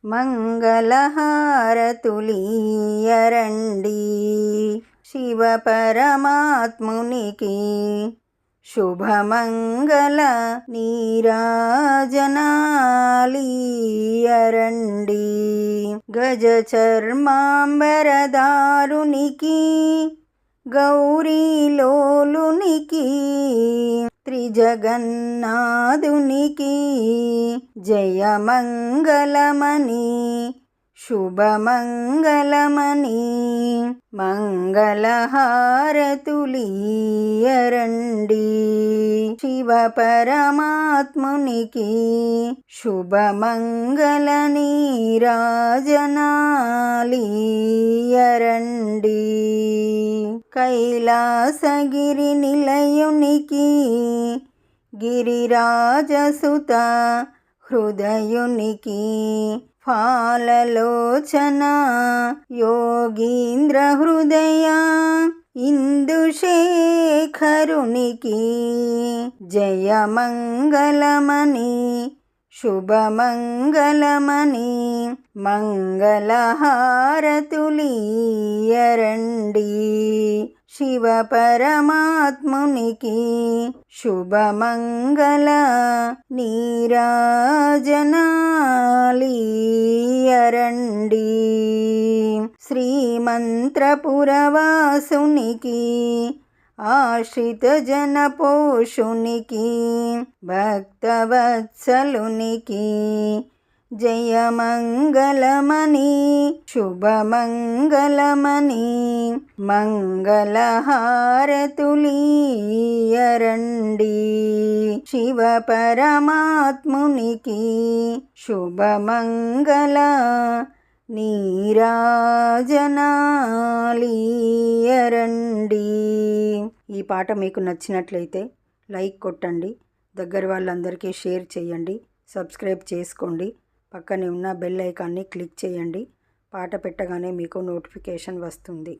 మంగళహారతులీయరండి శివ పరమాత్మునికి శుభమంగళ నీరాజనాలీయరండి గజ చర్మాంబరదారునికి గౌరీలోలునికి త్రిజగన్నాథునికి జయమంగళమని శుభమంగళమని మంగళహారతులీయరండి శివ పరమాత్మునికి శుభమంగళ నీరాజనాలీయరండి కైలాసగిరి నిలయునికి గిరిరాజసుత హృదయునికి ఫాలలోచన యోగీంద్ర హృదయ ఇందుశేఖరునికి జయమంగళమని శుభమంగళమని మంగళహారతులీయరండి శివ పరమాత్మునికి శుభమంగళ నీరాజనాలీయరండి శ్రీమంత్రపురవాసునికి ఆశ్రిత జనపోషునికి భక్తవత్సలునికి జయమంగళమని శుభమంగళమని మంగళహారతులీయరండి శివ పరమాత్మునికి శుభమంగళ నీరాజనాలీయరండి. ఈ పాట మీకు నచ్చినట్లయితే లైక్ కొట్టండి, దగ్గర వాళ్ళందరికీ షేర్ చేయండి, సబ్స్క్రైబ్ చేసుకోండి, పక్కనే ఉన్న బెల్ ఐకాన్ని క్లిక్ చేయండి. పాట పెట్టగానే మీకు నోటిఫికేషన్ వస్తుంది.